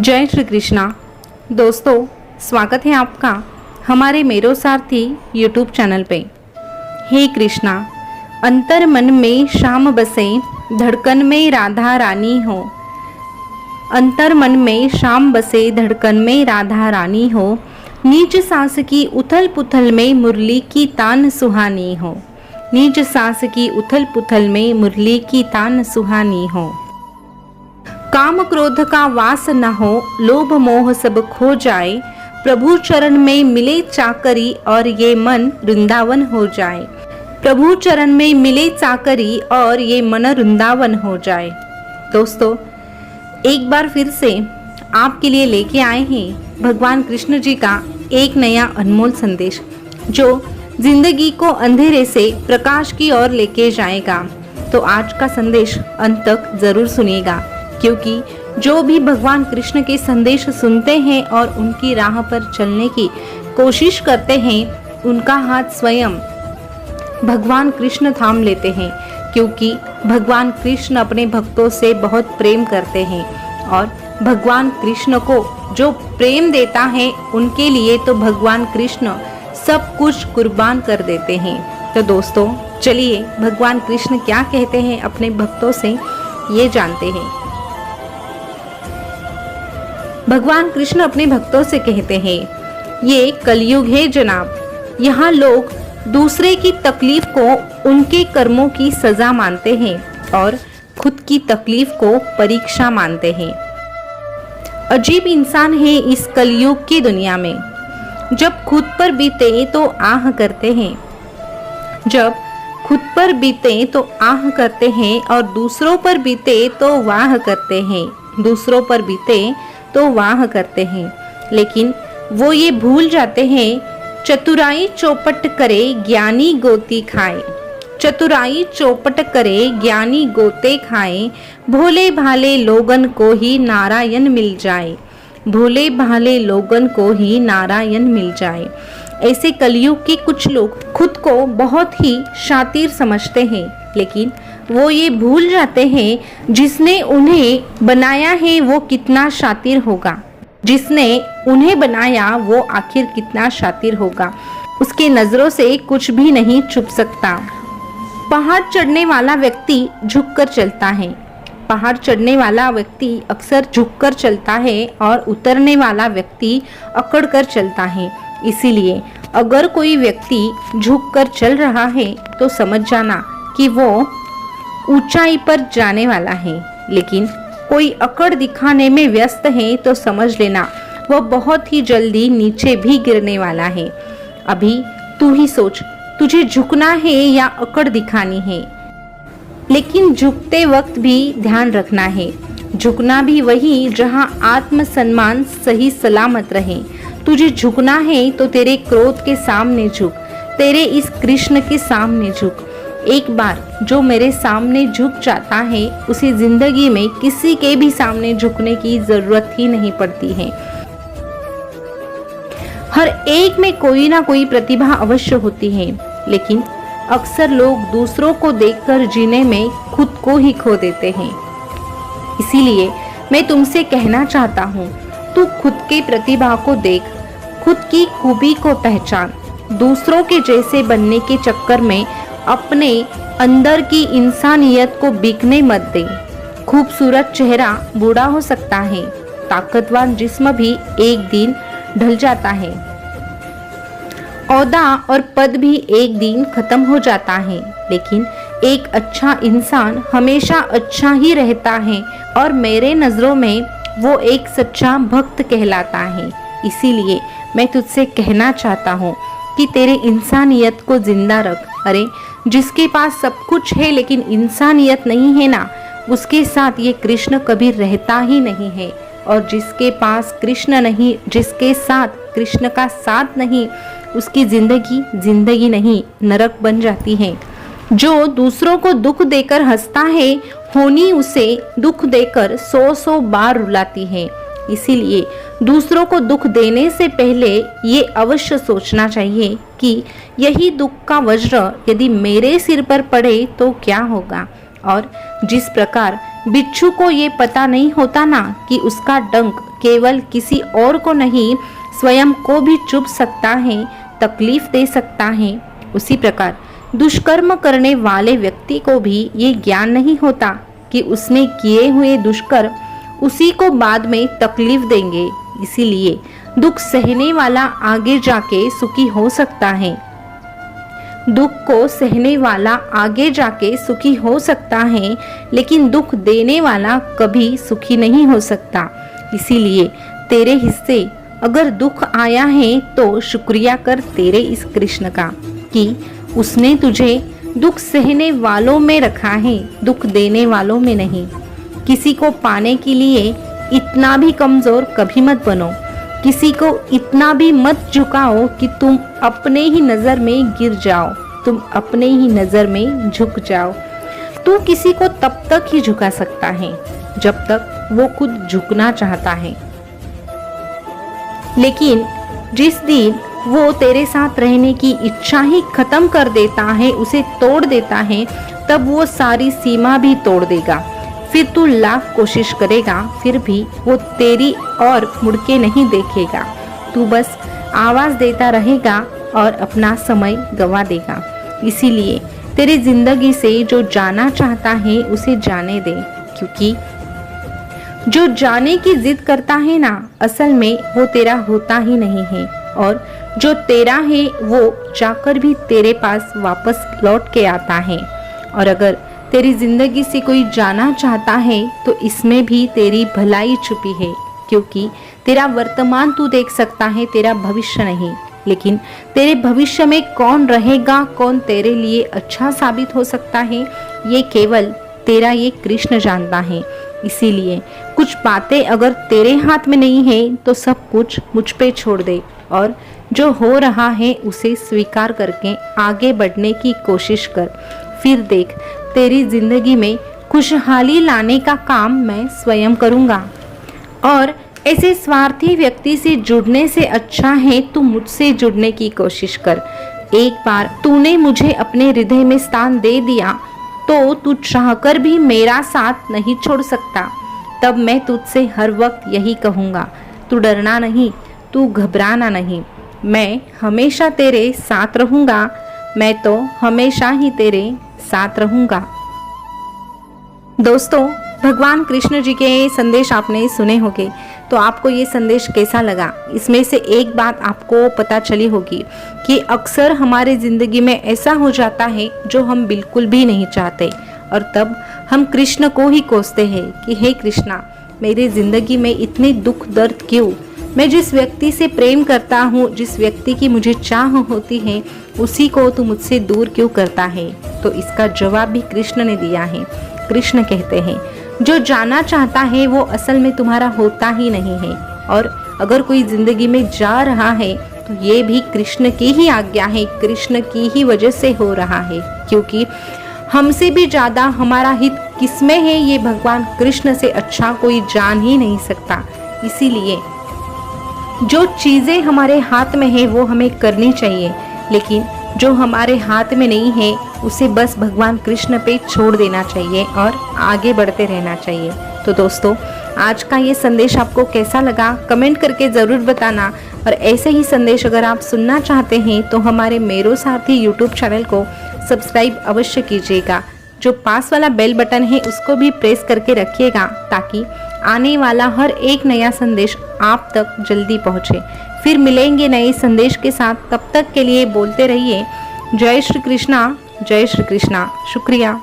जय श्री कृष्णा। दोस्तों, स्वागत है आपका हमारे मेरो सारथी यूट्यूब चैनल पे। हे कृष्णा, अंतर मन में श्याम बसे, धड़कन में राधा रानी हो। अंतर मन में श्याम बसे, धड़कन में राधा रानी हो। नीच सांस की उथल पुथल में मुरली की तान सुहानी हो। नीच सांस की उथल पुथल में मुरली की तान सुहानी हो। काम क्रोध का वास न हो, लोभ मोह सब खो जाए। प्रभु चरण में मिले चाकरी और ये मन वृंदावन हो जाए। प्रभु चरण में मिले चाकरी और ये मन वृंदावन हो जाए। दोस्तों, एक बार फिर से आपके लिए लेके आए हैं भगवान कृष्ण जी का एक नया अनमोल संदेश, जो जिंदगी को अंधेरे से प्रकाश की ओर लेके जाएगा। तो आज का संदेश अंत तक जरूर सुनिएगा, क्योंकि जो भी भगवान कृष्ण के संदेश सुनते हैं और उनकी राह पर चलने की कोशिश करते हैं, उनका हाथ स्वयं भगवान कृष्ण थाम लेते हैं। क्योंकि भगवान कृष्ण अपने भक्तों से बहुत प्रेम करते हैं और भगवान कृष्ण को जो प्रेम देता है, उनके लिए तो भगवान कृष्ण सब कुछ कुर्बान कर देते हैं। तो दोस्तों, चलिए भगवान कृष्ण क्या कहते हैं अपने भक्तों से, ये जानते हैं। भगवान कृष्ण अपने भक्तों से कहते हैं, ये कलयुग है जनाब। यहाँ लोग दूसरे की तकलीफ को उनके कर्मों की सजा मानते हैं और खुद की तकलीफ को परीक्षा मानते हैं। अजीब इंसान है इस कलयुग की दुनिया में। जब खुद पर बीते तो आह करते हैं, जब खुद पर बीते तो आह करते हैं और दूसरों पर बीते तो वाह करते हैं। दूसरों पर बीते तो वाह करते हैं, लेकिन वो ये भूल जाते हैं, चतुराई चौपट करे ज्ञानी गोती खाए। चतुराई चौपट करे ज्ञानी गोते खाए। भोले भाले लोगन को ही नारायण मिल जाए। भोले भाले लोगन को ही नारायण मिल जाए। ऐसे कलयुग के कुछ लोग खुद को बहुत ही शातिर समझते हैं, लेकिन वो ये भूल जाते हैं जिसने उन्हें बनाया है वो कितना शातिर होगा। जिसने उन्हें बनाया वो आखिर कितना शातिर होगा। उसके नजरों से कुछ भी नहीं छुप सकता। पहाड़ चढ़ने वाला व्यक्ति झुककर चलता है। पहाड़ चढ़ने वाला व्यक्ति अक्सर झुककर चलता है और उतरने वाला व्यक्ति अकड़कर चलता है। इसीलिए अगर कोई व्यक्ति झुककर चल रहा है तो समझ जाना कि वो ऊंचाई पर जाने वाला है, लेकिन कोई अकड़ दिखाने में व्यस्त है तो समझ लेना वो बहुत ही जल्दी नीचे भी गिरने वाला है। अभी तू ही सोच, तुझे झुकना है या अकड़ दिखानी है। लेकिन झुकते वक्त भी ध्यान रखना है, झुकना भी वही जहां आत्मसम्मान सही सलामत रहे। तुझे झुकना है तो तेरे क्रोध के सामने झुक, तेरे इस कृष्ण के सामने झुक। एक बार जो मेरे सामने झुक जाता है, उसे जिंदगी में किसी के भी सामने झुकने की जरूरत ही नहीं पड़ती है। हर एक में कोई ना कोई प्रतिभा अवश्य होती है, लेकिन अक्सर लोग दूसरों को देखकर जीने में खुद को ही खो देते हैं। इसीलिए मैं तुमसे कहना चाहता हूँ, तू खुद के प्रतिभा को देख, खुद की खूबी को पहचान। दूसरों के जैसे बनने के चक्कर में अपने अंदर की इंसानियत को बिकने मत दे। खूबसूरत चेहरा बूढ़ा हो सकता है, ताकतवर जिस्म भी एक दिन ढल जाता है। औहदा और पद भी एक दिन खत्म हो जाता है, लेकिन एक अच्छा इंसान हमेशा अच्छा ही रहता है और मेरे नजरों में वो एक सच्चा भक्त कहलाता है। इसीलिए मैं तुझसे कहना चाहता हूँ कि तेरे इंसानियत को जिंदा रख। अरे, जिसके पास सब कुछ है लेकिन इंसानियत नहीं है ना, उसके साथ ये कृष्ण कभी रहता ही नहीं है। और जिसके पास कृष्ण नहीं, जिसके साथ कृष्ण का साथ नहीं, उसकी जिंदगी नहीं, नरक बन जाती है। जो दूसरों को दुख देकर हंसता है, होनी उसे दुख देकर 100 बार रुलाती है। इसीलिए दूसरों को दुख देने से पहले ये अवश्य सोचना चाहिए कि यही दुख का वज्र यदि मेरे सिर पर पड़े तो क्या होगा। और जिस प्रकार बिच्छू को ये पता नहीं होता ना कि उसका डंक केवल किसी और को नहीं, स्वयं को भी चुभ सकता है, तकलीफ दे सकता है, उसी प्रकार दुष्कर्म करने वाले व्यक्ति को भी ये ज्ञान नहीं होता कि उसने किए हुए दुष्कर्म उसी को बाद में तकलीफ देंगे। इसीलिए दुख सहने वाला आगे जाके सुखी हो सकता है। दुख को सहने वाला आगे जाके सुखी हो सकता है, लेकिन दुख देने वाला कभी सुखी नहीं हो सकता। इसीलिए तेरे हिस्से अगर दुख आया है तो शुक्रिया कर तेरे इस कृष्ण का कि उसने तुझे दुख सहने वालों में रखा है, दुख देने वालों में नहीं। किसी को पाने के लिए इतना भी कमजोर कभी मत बनो, किसी को इतना भी मत झुकाओ कि तुम अपने ही नजर में गिर जाओ, तुम अपने ही नजर में झुक जाओ। तू किसी को तब तक ही झुका सकता है जब तक वो खुद झुकना चाहता है, लेकिन जिस दिन वो तेरे साथ रहने की इच्छा ही खत्म कर देता है, उसे तोड़ देता है, तब वो सारी सीमा भी तोड़ देगा। फिर तू लाख कोशिश करेगा, फिर भी वो तेरी और मुड़ के नहीं देखेगा। तू बस आवाज देता रहेगा और अपना समय गवा देगा। इसीलिए तेरी जिंदगी से जो जाना चाहता है उसे जाने दे, क्योंकि जो जाने की जिद करता है ना, असल में वो तेरा होता ही नहीं है, और जो तेरा है वो जाकर भी तेरे पास वापस लौट के आता है। और अगर तेरी जिंदगी से कोई जाना चाहता है तो इसमें भी तेरी भलाई छुपी है, क्योंकि तेरा वर्तमान तू देख सकता है, तेरा भविष्य नहीं। लेकिन तेरे भविष्य में कौन रहेगा, कौन तेरे लिए अच्छा साबित हो सकता है, ये केवल तेरा ये कृष्ण जानता है। इसीलिए कुछ बातें अगर तेरे हाथ में नहीं है तो सब कुछ मुझ पे छोड़ दे और जो हो रहा है उसे स्वीकार करके आगे बढ़ने की कोशिश कर। फिर देख, तेरी जिंदगी में खुशहाली लाने का काम मैं स्वयं करूँगा। और ऐसे स्वार्थी व्यक्ति से जुड़ने से अच्छा है तू मुझसे जुड़ने की कोशिश कर। एक बार तूने मुझे अपने हृदय में स्थान दे दिया तो तू चाहकर भी मेरा साथ नहीं छोड़ सकता। तब मैं तुझसे हर वक्त यही कहूँगा, तू डरना नहीं, तू घबराना नहीं, मैं हमेशा तेरे साथ रहूँगा, मैं तो हमेशा ही तेरे साथ रहूँगा। दोस्तों, भगवान कृष्ण जी के संदेश आपने सुने होंगे, तो आपको ये संदेश कैसा लगा? इसमें से एक बात आपको पता चली होगी कि अक्सर हमारे ज़िंदगी में ऐसा हो जाता है जो हम बिल्कुल भी नहीं चाहते, और तब हम कृष्ण को ही कोसते हैं कि हे कृष्णा, मेरी ज़िंदगी में इतने दुख दर्द क्यों? मैं जिस व्यक्ति से प्रेम करता हूँ, जिस व्यक्ति की मुझे चाह होती है, उसी को तू मुझसे दूर क्यों करता है? तो इसका जवाब भी कृष्ण ने दिया है। कृष्ण कहते हैं, जो जाना चाहता है वो असल में तुम्हारा होता ही नहीं है, और अगर कोई जिंदगी में जा रहा है तो ये भी कृष्ण की ही आज्ञा है, कृष्ण की ही वजह से हो रहा है, क्योंकि हमसे भी ज़्यादा हमारा हित किसमें है ये भगवान कृष्ण से अच्छा कोई जान ही नहीं सकता। इसीलिए जो चीज़ें हमारे हाथ में है वो हमें करनी चाहिए, लेकिन जो हमारे हाथ में नहीं है उसे बस भगवान कृष्ण पे छोड़ देना चाहिए और आगे बढ़ते रहना चाहिए। तो दोस्तों, आज का ये संदेश आपको कैसा लगा कमेंट करके ज़रूर बताना, और ऐसे ही संदेश अगर आप सुनना चाहते हैं तो हमारे मेरो सारथी यूट्यूब चैनल को सब्सक्राइब अवश्य कीजिएगा। जो पास वाला बेल बटन है उसको भी प्रेस करके रखिएगा, ताकि आने वाला हर एक नया संदेश आप तक जल्दी पहुँचे। फिर मिलेंगे नए संदेश के साथ, तब तक के लिए बोलते रहिए जय श्री कृष्णा, जय श्री कृष्णा। शुक्रिया।